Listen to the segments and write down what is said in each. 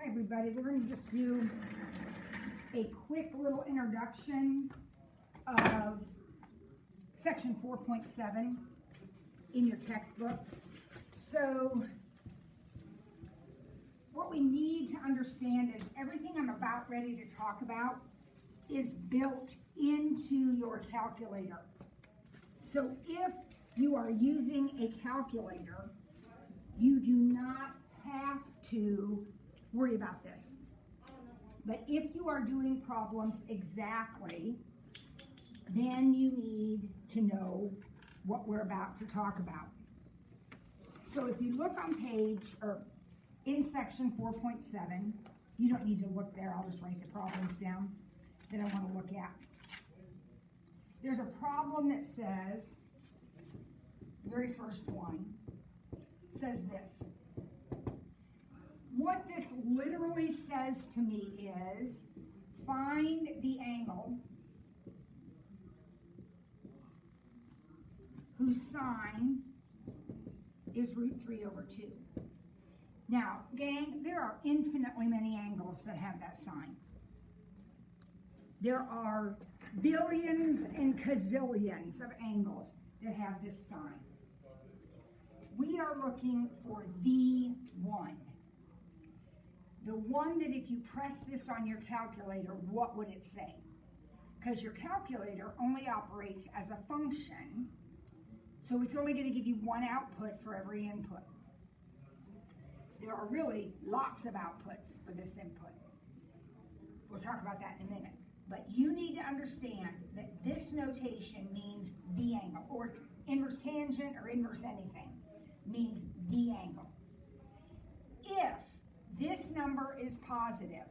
Hi everybody, we're going to just do a quick little introduction of section 4.7 in your textbook. So what we need to understand is everything I'm about ready to talk about is built into your calculator. So if you are using a calculator, you do not have to worry about this. But if you are doing problems exactly, then you need to know what we're about to talk about. So if you look on page, or in section 4.7, you don't need to look there, I'll just write the problems down that I want to look at. There's a problem that says, the very first one, says this. What this literally says to me is, find the angle whose sine is root 3 over 2. Now, gang, there are infinitely many angles that have that sign. There are billions and gazillions of angles that have this sign. We are looking for the one. The one that if you press this on your calculator, what would it say? Because your calculator only operates as a function, so it's only going to give you one output for every input. There are really lots of outputs for this input. We'll talk about that in a minute. But you need to understand that this notation means the angle, or inverse tangent or inverse anything means the angle. If this number is positive,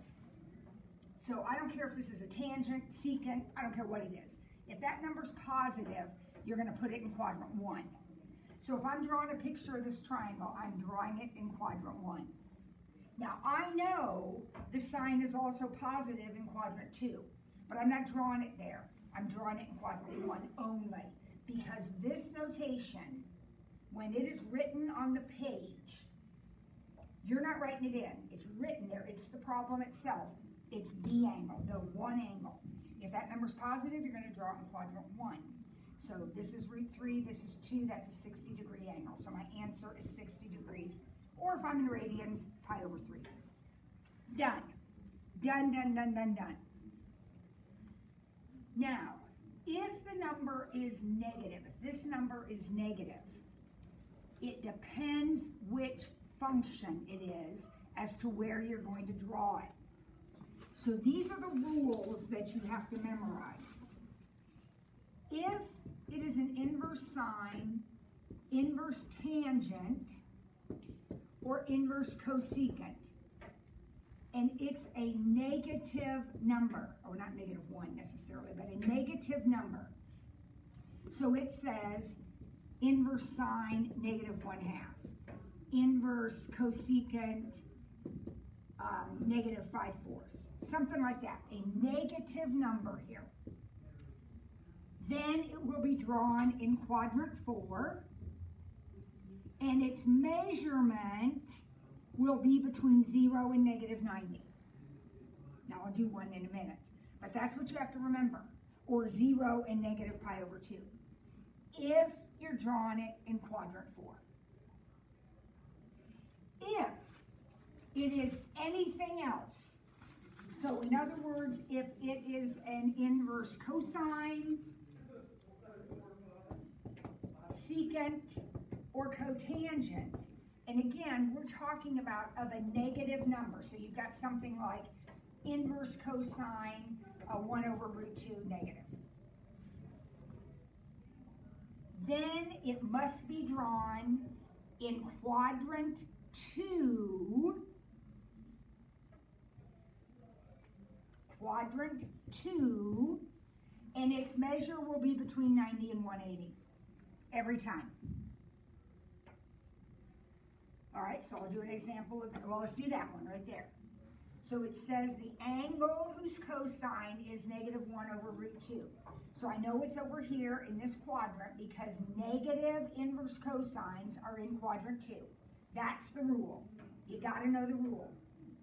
so I don't care if this is a tangent, secant, I don't care what it is. If that number's positive, you're going to put it in quadrant 1. So if I'm drawing a picture of this triangle, I'm drawing it in quadrant 1. Now I know the sign is also positive in quadrant 2, but I'm not drawing it there. I'm drawing it in quadrant 1 only, because this notation, when it is written on the page, you're not writing it in. It's written there. It's the problem itself. It's the angle, the one angle. If that number's positive, you're going to draw it in quadrant 1. So this is root 3, this is 2, that's a 60-degree angle. So my answer is 60 degrees. Or if I'm in radians, pi over 3. Done. Done, done, done, done, done. Now, if the number is negative, if this number is negative, it depends which function it is as to where you're going to draw it. So these are the rules that you have to memorize. If it is an inverse sine, inverse tangent, or inverse cosecant, and it's a negative number, or not negative 1 necessarily, but a negative number. So it says inverse sine negative 1/2. Inverse cosecant negative 5/4, something like that, a negative number here. Then it will be drawn in quadrant 4, and its measurement will be between 0 and negative 90. Now I'll do one in a minute, but that's what you have to remember, or 0 and negative pi over 2, if you're drawing it in quadrant 4. If it is anything else, so in other words, if it is an inverse cosine, secant, or cotangent, and again, we're talking about of a negative number, so you've got something like inverse cosine 1 over root 2 negative. Then it must be drawn in quadrant 2, and its measure will be between 90 and 180 every time. All right, so I'll do an example of, well, let's do that one right there. So it says the angle whose cosine is negative 1 over root 2. So I know it's over here in this quadrant because negative inverse cosines are in quadrant 2. That's the rule. You got to know the rule.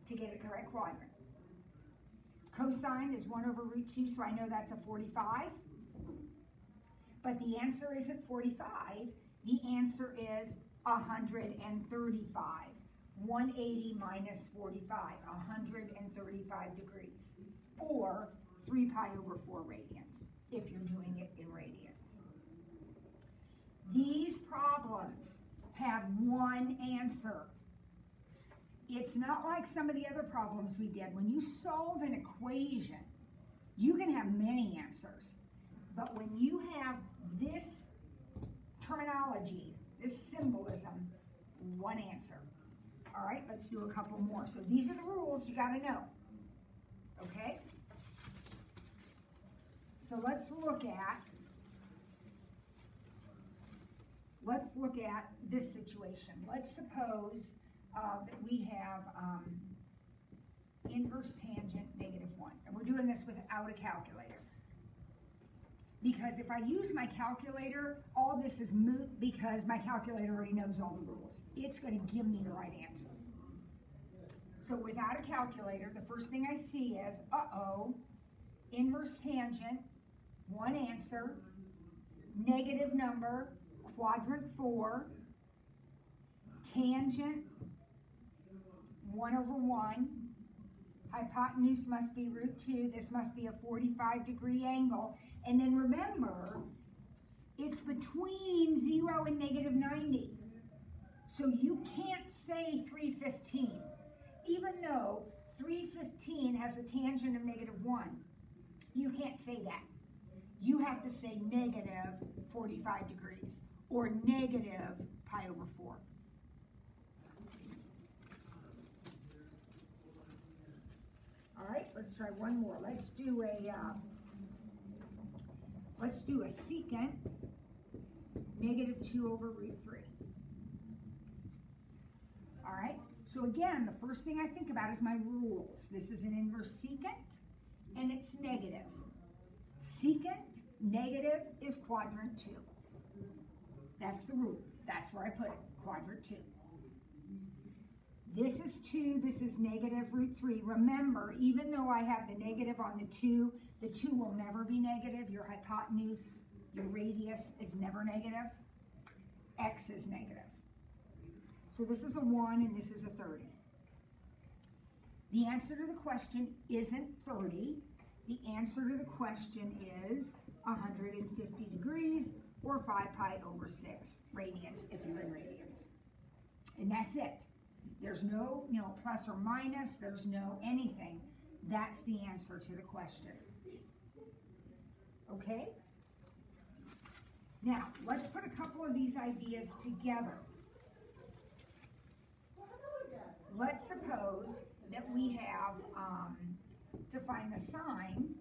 to get it in the right quadrant. Cosine is 1 over root 2, so I know that's a 45. But the answer isn't 45. The answer is 135. 180 minus 45, 135 degrees. Or 3 pi over 4 radians, if you're doing it in radians. These problems have one answer. It's not like some of the other problems we did. When you solve an equation, you can have many answers. But when you have this terminology, this symbolism, one answer. All right, let's do a couple more. So these are the rules you got to know. Okay? So let's look at this situation. Let's suppose that we have inverse tangent -1. And we're doing this without a calculator. Because if I use my calculator, all this is moot because my calculator already knows all the rules. It's going to give me the right answer. So without a calculator, the first thing I see is, inverse tangent, one answer, negative number, quadrant 4, tangent, 1 over 1, hypotenuse must be root 2, this must be a 45-degree angle, and then remember, it's between 0 and -90. So you can't say 315, even though 315 has a tangent of -1. You can't say that. You have to say negative 45 degrees, or negative pi over 4. All right, let's try one more. Let's do a secant -2 over root 3. All right, so again, the first thing I think about is my rules. This is an inverse secant, and it's negative. Secant negative is quadrant 2. That's the rule. That's where I put it, quadrant 2. This is 2, this is negative root 3. Remember, even though I have the negative on the 2 will never be negative. Your hypotenuse, your radius is never negative. X is negative. So this is a 1 and this is a 30. The answer to the question isn't 30. The answer to the question is 150 degrees, or 5 pi over 6 radians if you're in radians. And that's it. There's no, plus or minus, there's no anything. That's the answer to the question. Okay? Now, let's put a couple of these ideas together. Let's suppose that we have to find the sine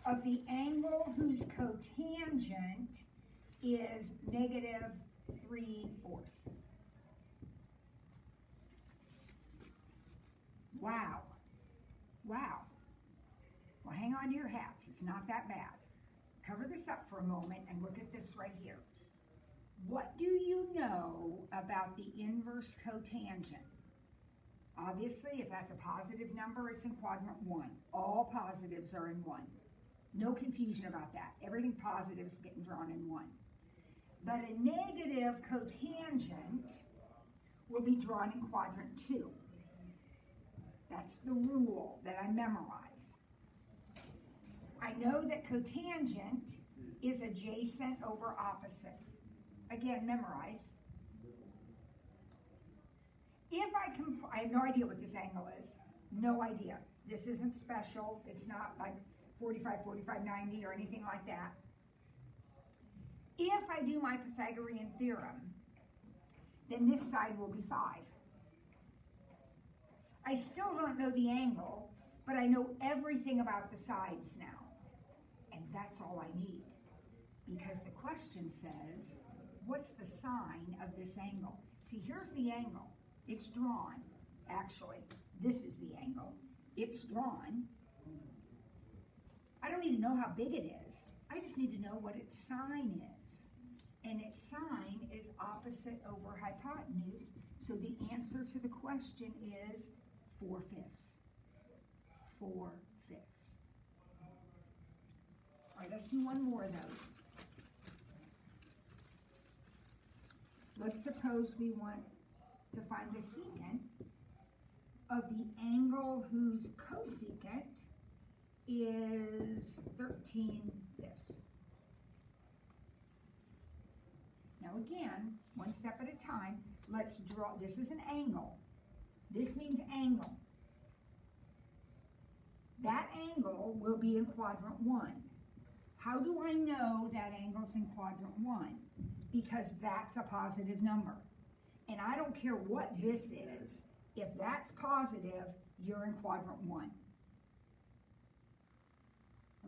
of the angle whose cotangent is -3/4. Wow. Wow. Well, hang on to your hats. It's not that bad. Cover this up for a moment and look at this right here. What do you know about the inverse cotangent? Obviously, if that's a positive number, it's in quadrant 1. All positives are in 1. No confusion about that. Everything positive is getting drawn in 1. But a negative cotangent will be drawn in quadrant 2. That's the rule that I memorize. I know that cotangent is adjacent over opposite. Again, memorized. If I have no idea what this angle is. No idea. This isn't special. It's not like 45, 45, 90 or anything like that. If I do my Pythagorean theorem, then this side will be 5. I still don't know the angle, but I know everything about the sides now. And that's all I need. Because the question says, what's the sine of this angle? See, here's the angle. It's drawn, actually. This is the angle. It's drawn. I don't even know how big it is. I just need to know what its sine is. And its sine is opposite over hypotenuse, so the answer to the question is 4/5. 4/5. All right, let's do one more of those. Let's suppose we want to find the secant of the angle whose cosecant is 13/5. Now again, one step at a time, let's draw, this is an angle. This means angle. That angle will be in quadrant 1. How do I know that angle's in quadrant 1? Because that's a positive number. And I don't care what this is. If that's positive, you're in quadrant 1.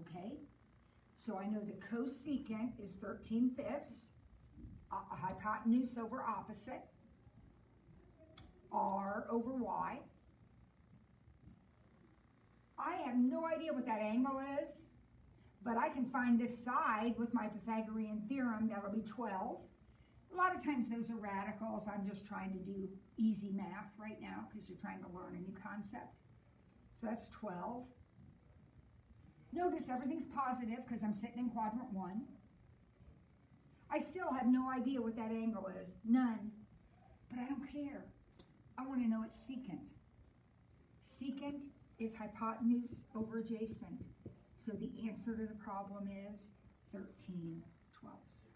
Okay? So I know the cosecant is 13/5, hypotenuse over opposite, r over y. I have no idea what that angle is, but I can find this side with my Pythagorean theorem. That'll be 12. A lot of times those are radicals. I'm just trying to do easy math right now because you're trying to learn a new concept. So that's 12. Notice everything's positive because I'm sitting in quadrant 1. I still have no idea what that angle is. None. But I don't care. I want to know its secant. Secant is hypotenuse over adjacent. So the answer to the problem is 13/12.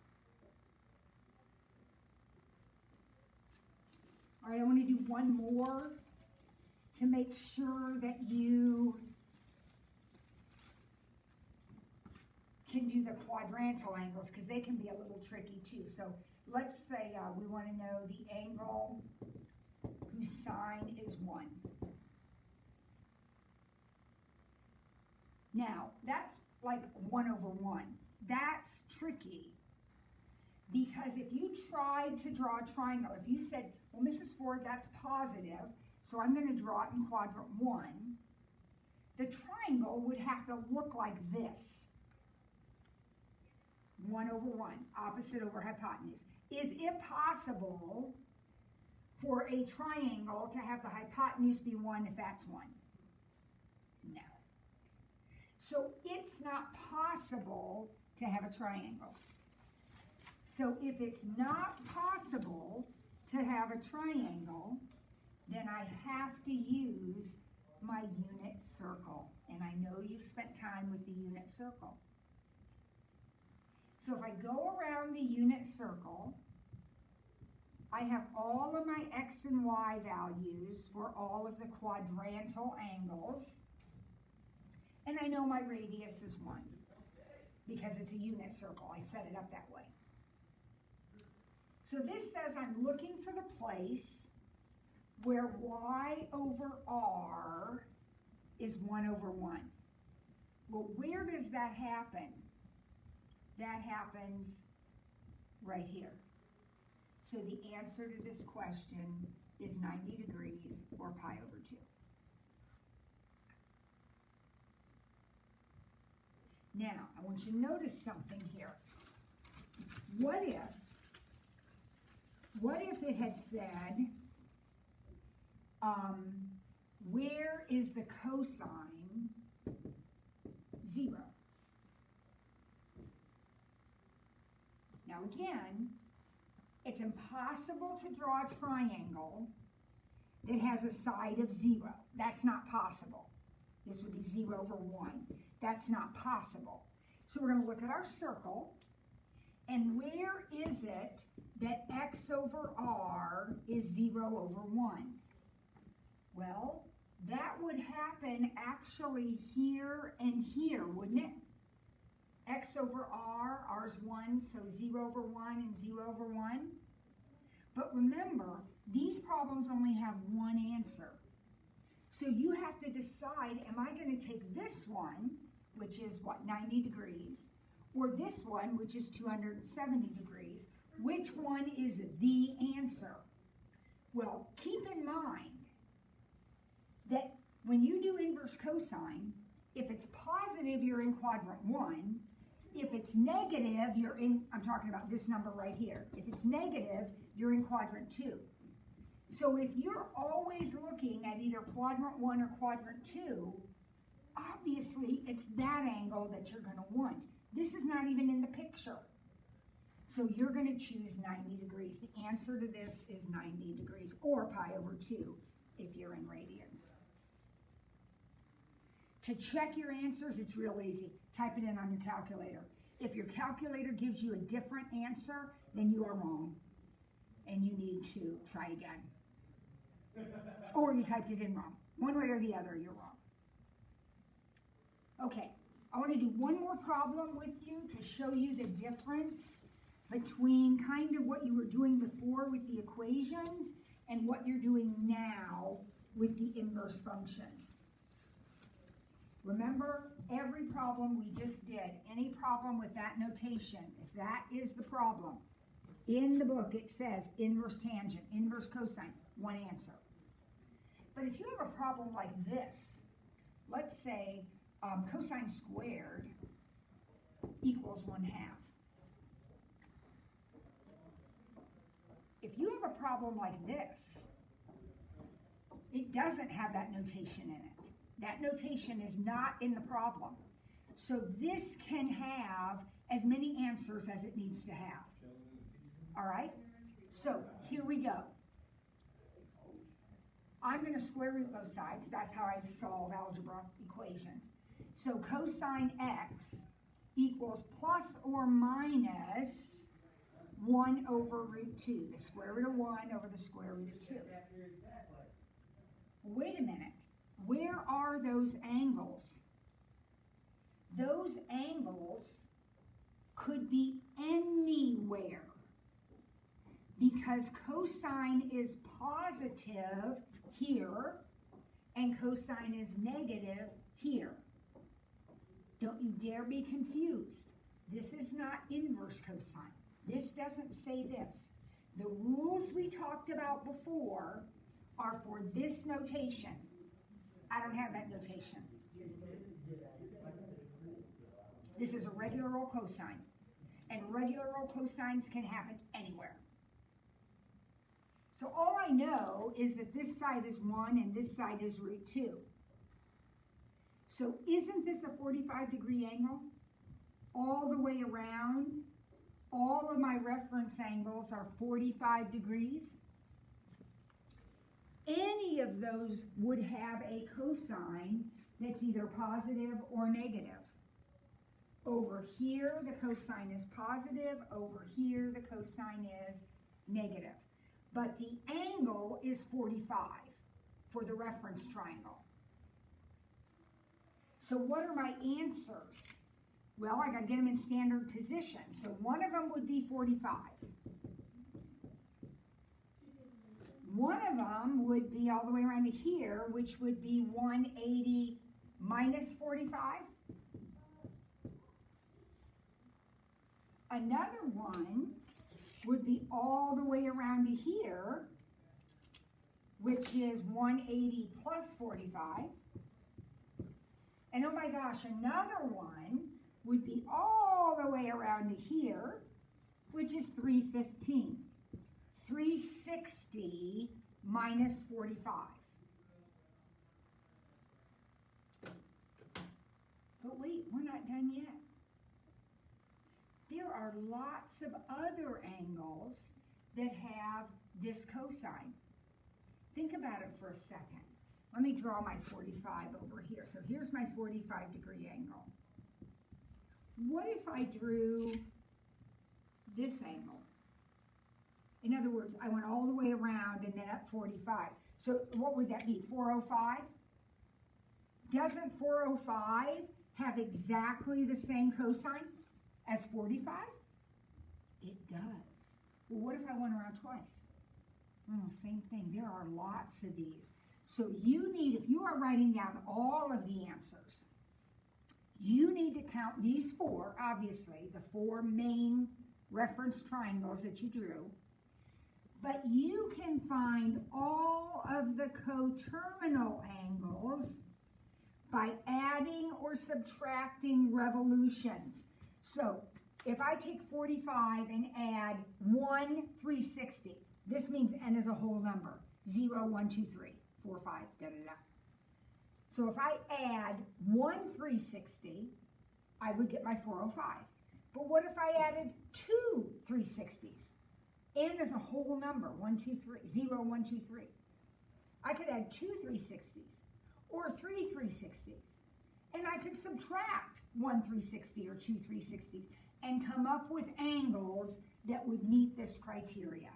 All right, I want to do one more to make sure that you can do the quadrantal angles, because they can be a little tricky too. So let's say we want to know the angle whose sine is 1. Now, that's like 1/1. That's tricky, because if you tried to draw a triangle, if you said, well, Mrs. Ford, that's positive, so I'm going to draw it in quadrant 1, the triangle would have to look like this. 1/1, opposite over hypotenuse. Is it possible for a triangle to have the hypotenuse be 1 if that's 1? No. So it's not possible to have a triangle. So if it's not possible to have a triangle, then I have to use my unit circle. And I know you've spent time with the unit circle. So if I go around the unit circle, I have all of my x and y values for all of the quadrantal angles. And I know my radius is 1 because it's a unit circle. I set it up that way. So this says I'm looking for the place where y over r is 1/1. Well, where does that happen? That happens right here. So the answer to this question is 90 degrees or pi/2. Now, I want you to notice something here. What if it had said, where is the cosine 0? Now again, it's impossible to draw a triangle that has a side of 0. That's not possible. This would be 0/1. That's not possible. So we're going to look at our circle, and where is it that x over r is 0/1? Well, that would happen actually here and here, wouldn't it? X over r, r is 1, so 0/1 and 0/1. But remember, these problems only have one answer. So you have to decide, am I going to take this one, which is what, 90 degrees, or this one, which is 270 degrees? Which one is the answer? Well, keep in mind that when you do inverse cosine, if it's positive, you're in quadrant 1. If it's it's negative, you're in, I'm talking about this number right here. If it's negative, you're in quadrant 2. So if you're always looking at either quadrant 1 or quadrant 2, obviously it's that angle that you're going to want. This is not even in the picture. So you're going to choose 90 degrees. The answer to this is 90 degrees, or pi over 2 if you're in radians. To check your answers, it's real easy. Type it in on your calculator. If your calculator gives you a different answer, then you are wrong, and you need to try again. Or you typed it in wrong. One way or the other, you're wrong. Okay, I want to do one more problem with you to show you the difference between kind of what you were doing before with the equations and what you're doing now with the inverse functions. Remember, every problem we just did, any problem with that notation, if that is the problem, in the book it says inverse tangent, inverse cosine, one answer. But if you have a problem like this, let's say cosine squared equals 1/2. If you have a problem like this, it doesn't have that notation in it. That notation is not in the problem. So this can have as many answers as it needs to have. All right? So here we go. I'm going to square root both sides. That's how I solve algebra equations. So cosine x equals plus or minus 1 over root 2. The square root of 1 over the square root of 2. Wait a minute. Where are those angles? Those angles could be anywhere because cosine is positive here and cosine is negative here. Don't you dare be confused. This is not inverse cosine. This doesn't say this. The rules we talked about before are for this notation. I don't have that notation. This is a regular old cosine. And regular old cosines can happen anywhere. So all I know is that this side is 1 and this side is root 2. So isn't this a 45-degree angle? All the way around, all of my reference angles are 45 degrees. Any of those would have a cosine that's either positive or negative. Over here, the cosine is positive. Over here, the cosine is negative. But the angle is 45 for the reference triangle. So what are my answers? Well, I got to get them in standard position. So one of them would be 45. One of them would be all the way around to here, which would be 180 minus 45. Another one would be all the way around to here, which is 180 plus 45. And oh my gosh, another one would be all the way around to here, which is 315. 360 minus 45. But wait, we're not done yet. There are lots of other angles that have this cosine. Think about it for a second. Let me draw my 45 over here. So here's my 45-degree angle. What if I drew this angle? In other words, I went all the way around and then up 45. So what would that be, 405? Doesn't 405 have exactly the same cosine as 45? It does. Well, what if I went around twice? Oh, same thing. There are lots of these. So you need, if you are writing down all of the answers, you need to count these four, obviously, the four main reference triangles that you drew. But you can find all of the coterminal angles by adding or subtracting revolutions. So if I take 45 and add 1 360, this means n is a whole number. 0, 1, 2, 3, 4, 5, da-da-da. So if I add 1 360, I would get my 405. But what if I added 2 360s? N is a whole number, 1, 2, 3, 0, 1, 2, 3. I could add 2 360s or 3 360s. And I could subtract 1 360 or 2 360s and come up with angles that would meet this criteria.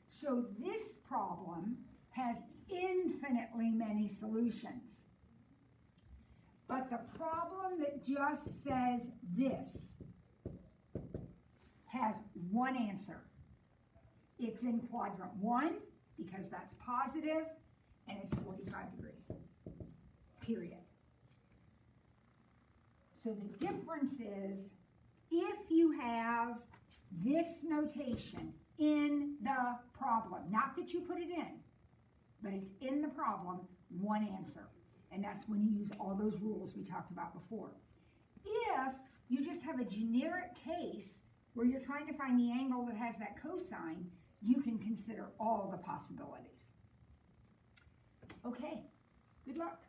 So this problem has infinitely many solutions. But the problem that just says this has one answer. It's in quadrant 1 because that's positive and it's 45 degrees, period. So the difference is if you have this notation in the problem, not that you put it in, but it's in the problem, one answer. And that's when you use all those rules we talked about before. If you just have a generic case where you're trying to find the angle that has that cosine, you can consider all the possibilities. Okay, good luck.